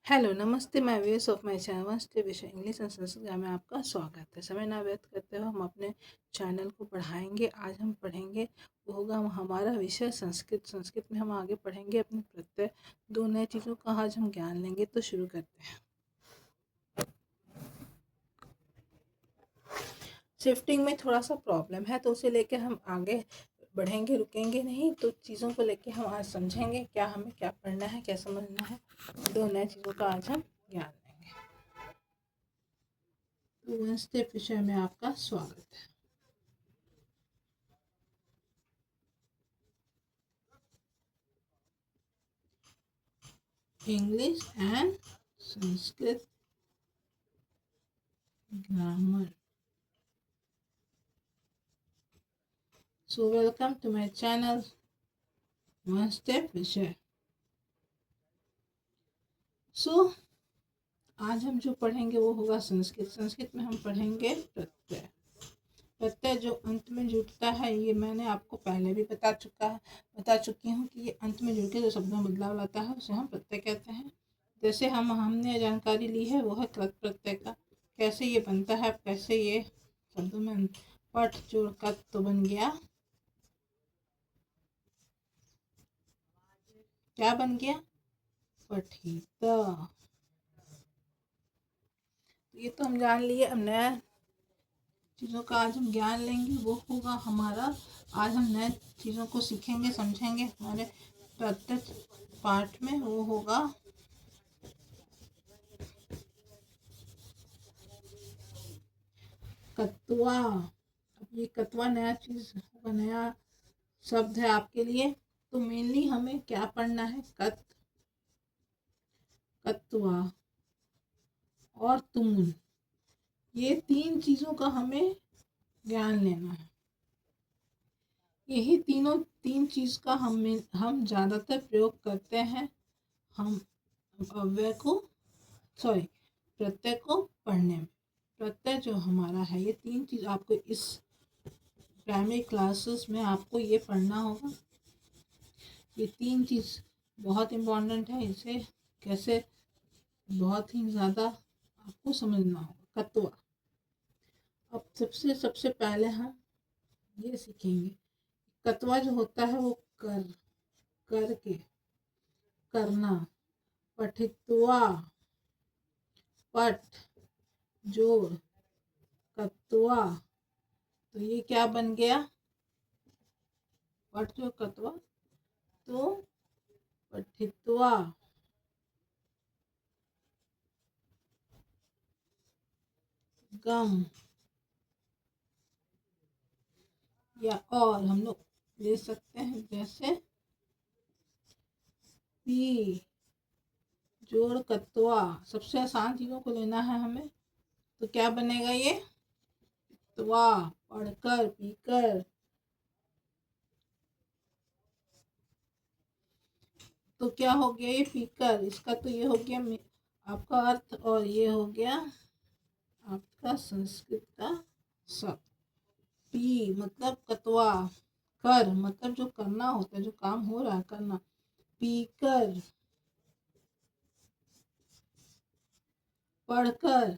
Hello नमस्ते, मैं viewers of my channel one step विषय इंग्लिश एंड संस्कृत में आपका स्वागत है। समय ना व्यर्थ करते हुए हम अपने चैनल को बढ़ाएंगे। आज हम पढ़ेंगे वो होगा हमारा विषय संस्कृत। संस्कृत में हम आगे पढ़ेंगे अपने प्रत्यय। दो नए चीज़ों का आज हम ज्ञान लेंगे, तो शुरू करते हैं। शिफ्टिंग में थोड़ा सा प्रॉब्लम है, तो उसे लेके हम आगे बढ़ेंगे, रुकेंगे नहीं। तो चीज़ों को लेके हम आज समझेंगे क्या हमें क्या पढ़ना है, क्या समझना है। दो नए चीज़ों का आज हम ज्ञान लेंगे। तो वन स्टेप विषय में आपका स्वागत है। English and Sanskrit grammar. So welcome to my channel One Step विषय। So आज हम जो पढ़ेंगे वो होगा संस्कृत। संस्कृत में हम पढ़ेंगे प्रत्यय। प्रत्यय जो अंत में जुड़ता है, ये मैंने आपको पहले भी बता चुकी हूँ कि ये अंत में जुड़ के जो शब्दों में बदलाव लाता है उसे हम प्रत्यय कहते हैं। जैसे हमने जानकारी ली है वो है कृत प्रत्यय का, कैसे ये बनता है, कैसे ये शब्दों में पठ जोड़ कत तो बन गया, क्या बन गया, पठित। ये तो हम जान लिए। अब नया चीज़ों का आज हम ज्ञान लेंगे, वो होगा हमारा, आज हम नए चीज़ों को सीखेंगे, समझेंगे हमारे प्रत्येक पाठ में। वो होगा कत्वा। अब ये कत्वा नया चीज़ होगा, नया शब्द है आपके लिए। तो मेनली हमें क्या पढ़ना है, कत्वा और तुमुल, ये तीन चीज़ों का हमें ज्ञान लेना है। यही तीन चीज़ का हम ज़्यादातर प्रयोग करते हैं। हम अव्यय को प्रत्यय को पढ़ने में। प्रत्यय जो हमारा है, ये तीन चीज़ आपको इस प्राइमरी क्लासेस में आपको ये पढ़ना होगा। ये तीन चीज़ बहुत इम्पोर्टेंट है, इसे कैसे बहुत ही ज़्यादा आपको समझना होगा। कत्वा। अब सबसे पहले हम ये सीखेंगे, कत्वा जो होता है वो करके करना। पठित्वा, पठ जोड़ कत्वा, तो ये क्या बन गया, पठ जोड़ कत्वा, तो पठित्वा। गम, या और हम लोग ले सकते हैं, जैसे पी जोड़ कत्वा। सबसे आसान चीज़ों को लेना है हमें, तो क्या बनेगा ये, त्वा, पढ़कर, पीकर। तो क्या हो गया ये पीकर, इसका तो ये हो गया आपका अर्थ, और ये हो गया आपका संस्कृत का शब्द। पी मतलब कत्वा, कर मतलब जो करना होता है, जो काम हो रहा है करना, पीकर, पढ़कर।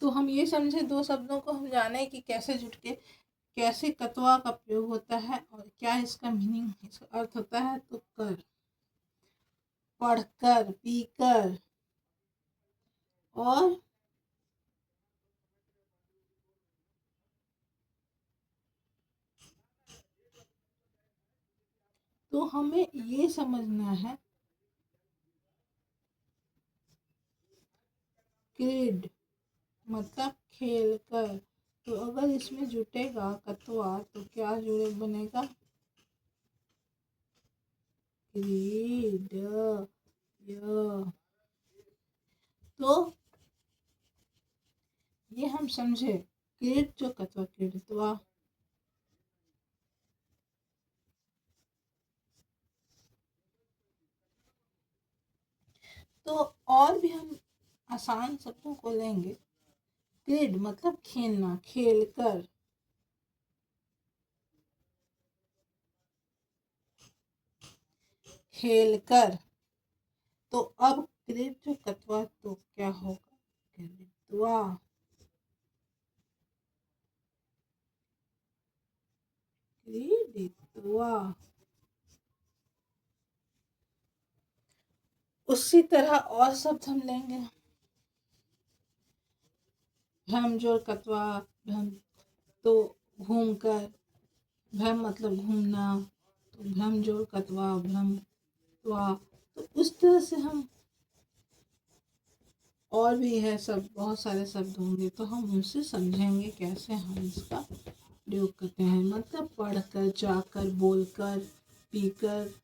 तो हम ये समझे, दो शब्दों को हम जाने कि कैसे जुट के कैसे कत्वा का प्रयोग होता है और क्या इसका मीनिंग, इसका अर्थ होता है। तो कर, पढ़कर, पीकर, और तो हमें ये समझना है, क्रीड मतलब खेल कर। तो अगर इसमें जुटेगा कत्वा तो क्या जुड़े बनेगा, क्रीड। तो ये हम समझे, क्रीड जो कत्वा, क्रीडत्वा। तो और भी हम आसान शब्दों को लेंगे। क्रीड मतलब खेलना, खेल कर। खेल कर। तो अब क्रीड जो कत्वा तो क्या होगा, क्रीडत्वा। क्रीडित्वा। उसी तरह और शब्द हम लेंगे। भ्रम जोड़ कत्वा, भ्रम तो घूम कर, भ्रम मतलब घूमना, तो भ्रम जोड़ कत्वा भ्रम त्वा। तो उस तरह से हम, और भी है सब, बहुत सारे शब्द होंगे तो हम उनसे समझेंगे कैसे हम इसका प्रयोग करते हैं। मतलब पढ़कर, जाकर, बोलकर, पीकर।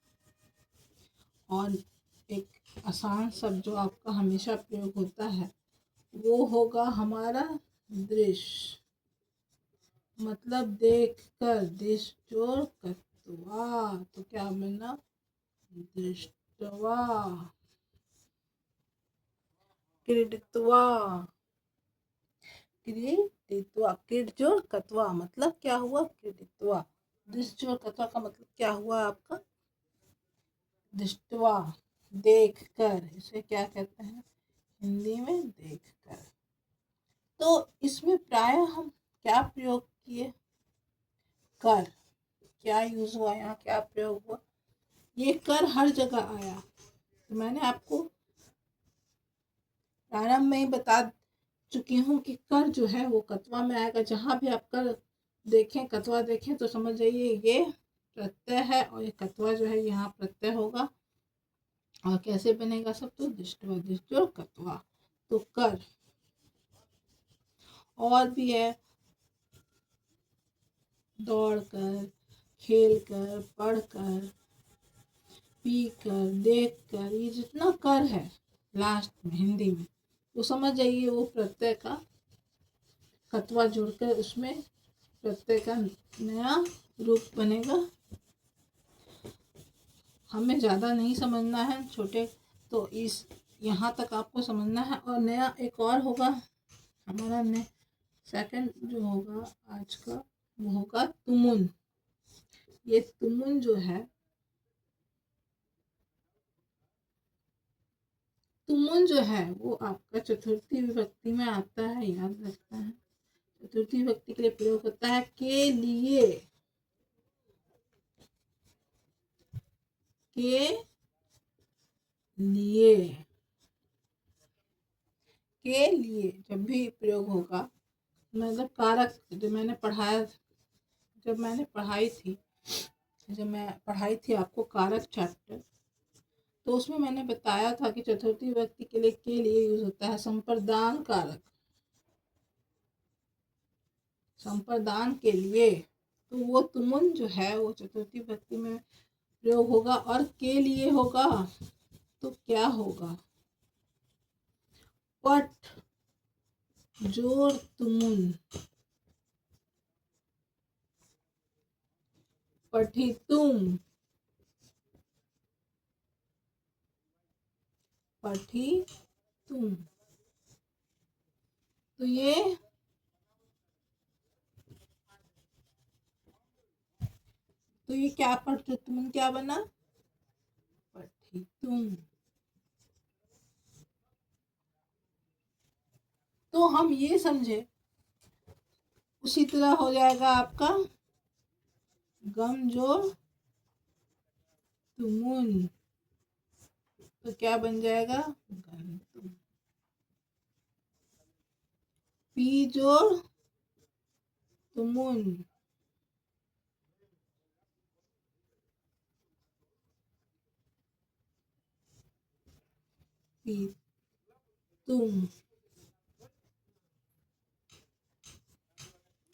और एक आसान शब्द जो आपका हमेशा प्रयोग होता है वो होगा हमारा दृश्य, मतलब देख कर, दृश्य जोड़ कत्वा। तो क्या बना, दृष्टवा। क्रीडित्वा। क्रीडित्वा, क्रीड जोड़ कत्वा मतलब क्या हुआ, क्रीडित्वा। दृश्य जोड़ कत्वा का मतलब क्या हुआ आपका, दृष्टवा, देख कर। इसे क्या कहते हैं हिंदी में, देख कर। तो इसमें प्राय हम क्या प्रयोग किए, कर। क्या यूज हुआ यहाँ, क्या प्रयोग हुआ, ये कर हर जगह आया। तो मैंने आपको प्रारंभ में ही बता चुकी हूँ कि कर जो है वो कत्वा में आएगा। जहाँ भी आप कर देखें, कत्वा देखें तो समझ जाइए ये प्रत्यय है, और ये कत्वा जो है यहाँ प्रत्यय होगा। और कैसे बनेगा सब, तो दृष्टवा, दृष्टि और कत्वा। तो कर। और भी है, दौड़ कर, खेल कर, पढ़ कर, पी कर, देख कर। ये जितना कर है लास्ट में हिंदी में, वो समझ जाइए वो प्रत्यय का कत्वा जोड़कर उसमें प्रत्यय का नया रूप बनेगा। हमें ज़्यादा नहीं समझना है छोटे, तो इस यहाँ तक आपको समझना है। और नया एक और होगा हमारा, ने सेकंड जो होगा आज का वो होगा तुमुन। ये तुमुन जो है, तुमुन जो है वो आपका चतुर्थी विभक्ति में आता है, याद रखना है। चतुर्थी विभक्ति के लिए प्रयोग होता है के लिए, के लिए, के लिए जब भी प्रयोग होगा, मतलब कारक। जब मैंने पढ़ाई थी आपको कारक चैप्टर, तो उसमें मैंने बताया था कि चतुर्थी विभक्ति के लिए के लिए यूज होता है संप्रदान कारक, संप्रदान के लिए। तो वो तुमुन जो है वो चतुर्थी विभक्ति में प्रयोग होगा। और के लिए होगा तो क्या होगा, पठ जोड़ तुमुन, पठितुम, पठितुम। तो ये क्या पठितुम क्या बना, पठितुम। तो हम ये समझे, उसी तरह हो जाएगा आपका गम जोड़ तुमुन। तो क्या बन जाएगा, गंतुम। पी जोड़ तुमुन, पी तुम।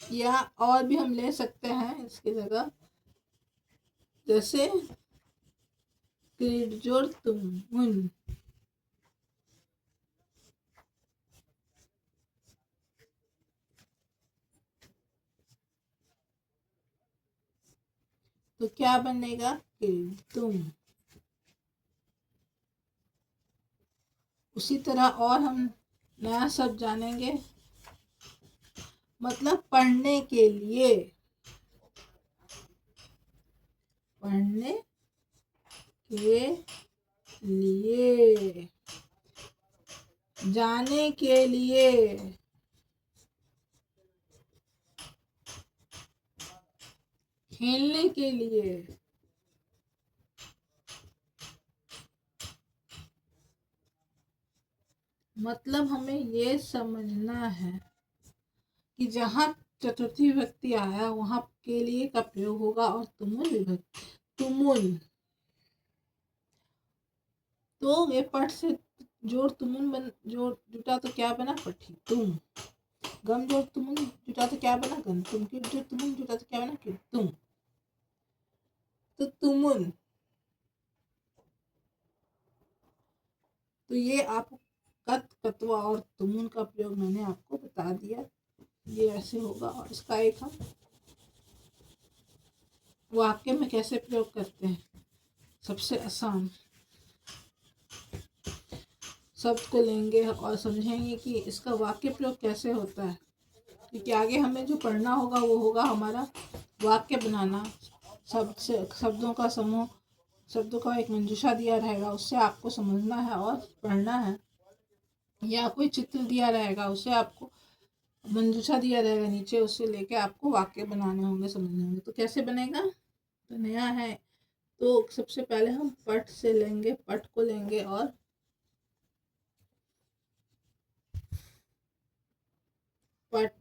या और भी हम ले सकते हैं इसकी जगह, जैसे क्रीड जोड़ तुमुन। तो क्या बनेगा, क्रीड तुम। उसी तरह और हम नया शब्द जानेंगे, मतलब पढ़ने के लिए, पढ़ने के लिए, जाने के लिए, खेलने के लिए। मतलब हमें ये समझना है कि जहाँ चतुर्थी विभक्ति आया वहां के लिए का प्रयोग होगा और तुमुल विभक्ति, तुमुल, तो ये पट से जोड़ तुमुल बन, जोड़ जुटा तो क्या बना, पठी तुम। गम जोड़ तुमुल जुटा तो क्या बना, गम। तुम की जोड़ तुमुल जुटा तो क्या बना, कि तुम। तो तुमुल, तो ये आप कत, कतवा और तुमुल का प्रयोग मैंने आपको बता दिया, ये ऐसे होगा। और इसका एक हम वाक्य में कैसे प्रयोग करते हैं, सबसे आसान शब्द को लेंगे और समझेंगे कि इसका वाक्य प्रयोग कैसे होता है, क्योंकि आगे हमें जो पढ़ना होगा वो होगा हमारा वाक्य बनाना। शब्दों का समूह, शब्दों का एक मंजूषा दिया रहेगा, उससे आपको समझना है और पढ़ना है, या कोई चित्र दिया रहेगा उससे आपको मंजूषा दिया रहेगा नीचे, उससे लेके आपको वाक्य बनाने होंगे, समझने होंगे। तो कैसे बनेगा, तो नया है तो सबसे पहले हम पट से लेंगे, पट को लेंगे और पट,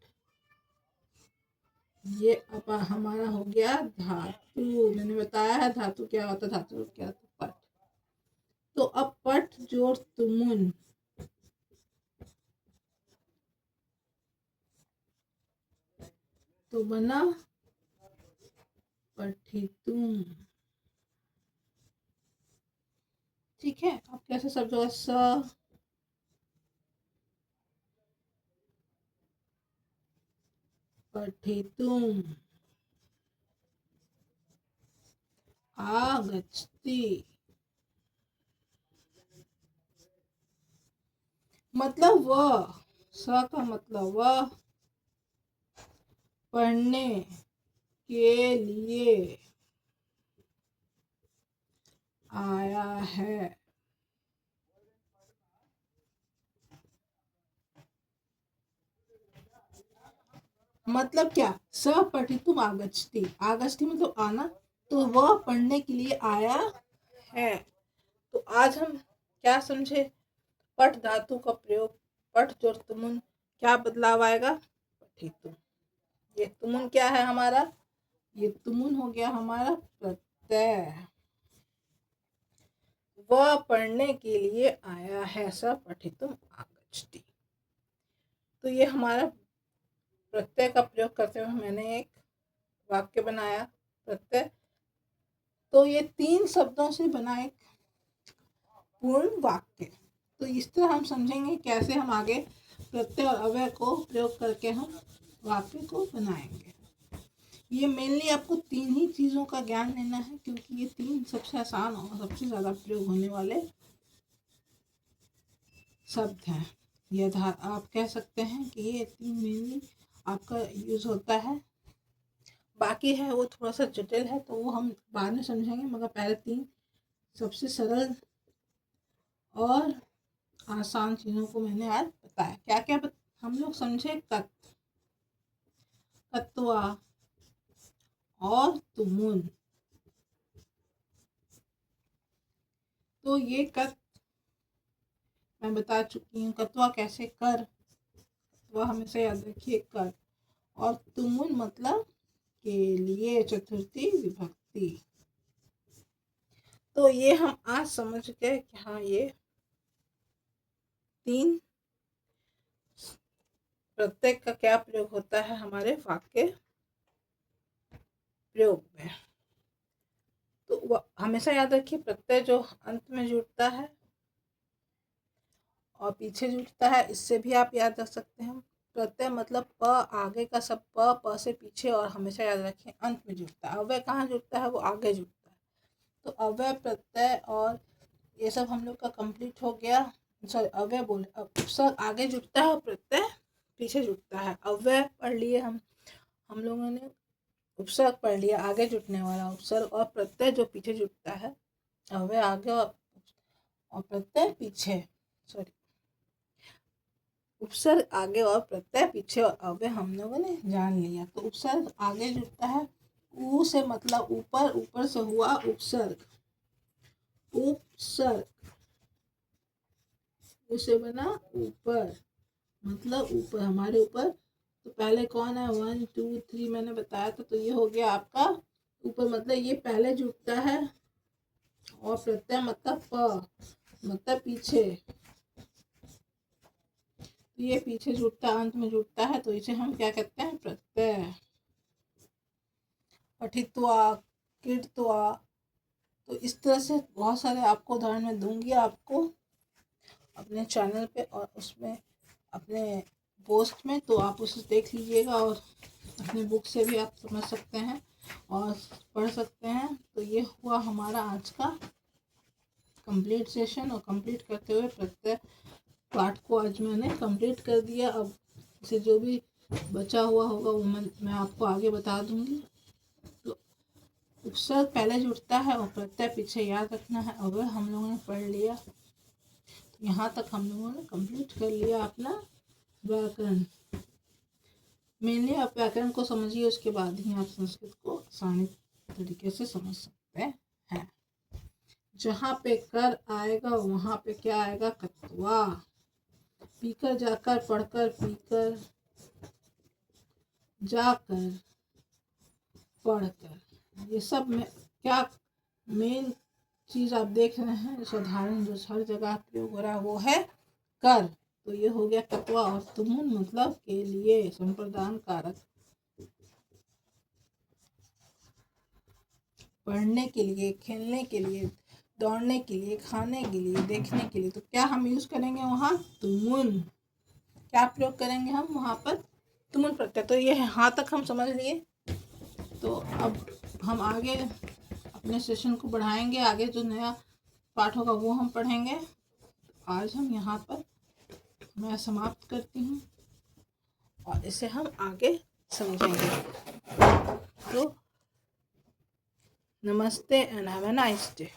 ये अब हमारा हो गया धातु। मैंने बताया है धातु क्या होता है, धातु क्या होता है, पट। तो अब पट जोड़ तुमुन, तो बना पठितुम। ठीक है, अब कैसे शब्द होगा, स, पठितुम, आगच्छति। मतलब वह, स का मतलब वह पढ़ने के लिए आया है। मतलब क्या, स पठितुम आगच्छति, आगच्छति मतलब आना, तो वह पढ़ने के लिए आया है। तो आज हम क्या समझे, पठ धातु का प्रयोग, पठ जोड़ तुमुन, क्या बदलाव आएगा, पठितुम। ये तुमुन क्या है हमारा, ये तुमुन हो गया हमारा प्रत्यय, वह पढ़ने के लिए आया है, स पठितुम आगच्छति। तो ये हमारा प्रत्यय का प्रयोग करते हुए मैंने एक वाक्य बनाया, प्रत्यय। तो ये 3 शब्दों से बना एक पूर्ण वाक्य। तो इस तरह हम समझेंगे कैसे हम आगे प्रत्यय और अव्यय को प्रयोग करके हम वाक्य को बनाएंगे। ये मेनली आपको 3 ही चीज़ों का ज्ञान लेना है, क्योंकि ये 3 सबसे आसान और सबसे ज़्यादा प्रयोग होने वाले शब्द हैं। यह आप कह सकते हैं कि ये 3 मेनली आपका यूज होता है। बाकी है वो थोड़ा सा जटिल है, तो वो हम बाद में समझेंगे, मगर पहले 3 सबसे सरल और आसान चीज़ों को मैंने आज बताया। क्या क्या हम लोग समझे, कत, कत्वा और तुमुन। तो ये कत मैं बता चुकी हूँ, कत्वा कैसे कर, वह हमेशा याद रखिए, कर। और तुमुन मतलब के लिए, चतुर्थी विभक्ति। तो ये हम आज समझ गए कि हाँ ये 3 प्रत्यय का क्या प्रयोग होता है हमारे वाक्य प्रयोग में। तो हमेशा याद रखिए, प्रत्यय जो अंत में जुड़ता है और पीछे जुड़ता है, इससे भी आप याद रख सकते हैं। प्रत्यय मतलब प, आगे का सब प से पीछे, और हमेशा याद रखें अंत में जुड़ता है। अव्यय कहाँ जुड़ता है, वो आगे जुड़ता है। तो अव्यय, प्रत्यय और ये सब हम लोग का कंप्लीट हो गया। सॉरी, अव्यय बोले, उपसर्ग आगे जुड़ता है और प्रत्यय पीछे जुड़ता है। अव्यय पढ़ लिए हम लोगों ने, उपसर्ग पढ़ लिया आगे जुटने वाला उपसर्ग, और प्रत्यय जो पीछे जुटता है अव्यय आगे और प्रत्यय पीछे, सॉरी, उपसर्ग आगे और प्रत्यय पीछे और अव्यय हम लोगों ने जान लिया। तो उपसर्ग आगे जुड़ता है ऊ से, मतलब ऊपर, ऊपर से हुआ उपसर्ग, उपसर्ग उसे बना ऊपर, मतलब ऊपर, हमारे ऊपर। तो पहले कौन है, 1 2 3 मैंने बताया था। तो ये हो गया आपका ऊपर, मतलब ये पहले जुड़ता है, और प्रत्यय मतलब प, मतलब पीछे, तो ये पीछे जुड़ता, अंत में जुड़ता है, तो इसे हम क्या कहते हैं, प्रत्यय। पठित्वा, कृत्वा, तो इस तरह से बहुत सारे आपको उदाहरण मैं दूंगी आपको अपने चैनल पे और उसमें अपने पोस्ट में, तो आप उसे देख लीजिएगा और अपने बुक से भी आप समझ सकते हैं और पढ़ सकते हैं। तो ये हुआ हमारा आज का कंप्लीट सेशन, और कंप्लीट करते हुए प्रत्येक पार्ट को आज मैंने कंप्लीट कर दिया। अब से जो भी बचा हुआ होगा वो मैं आपको आगे बता दूंगी। तो उपसर्ग पहले जुड़ता है और प्रत्यय पीछे, याद रखना है। अब हम लोगों ने पढ़ लिया, तो यहाँ तक हम लोगों ने कंप्लीट कर लिया अपना व्याकरण। मेनली आप व्याकरण को समझिए, उसके बाद ही आप संस्कृत को आसानी तरीके से समझ सकते हैं। जहाँ पे कर आएगा वहाँ पे क्या आएगा, कत्वा। पीकर जाकर, पढ़कर पीकर, जाकर पढ़कर, ये सब में क्या मेन चीज आप देख रहे हैं, साधारण जो हर जगह प्रयोग हो रहा है वो है कर। तो ये हो गया कत्वा, और तुमुन मतलब के लिए, संप्रदान कारक, पढ़ने के लिए, खेलने के लिए, दौड़ने के लिए, खाने के लिए, देखने के लिए। तो क्या हम यूज करेंगे वहाँ, तुमुन। क्या प्रयोग करेंगे हम वहाँ पर, तुमुन प्रत्यय। तो ये यहाँ तक हम समझ लिए। तो अब हम आगे अपने सेशन को बढ़ाएंगे, आगे जो नया पाठ होगा वो हम पढ़ेंगे। आज हम यहाँ पर मैं समाप्त करती हूँ और इसे हम आगे समझेंगे। तो नमस्ते and have a nice day.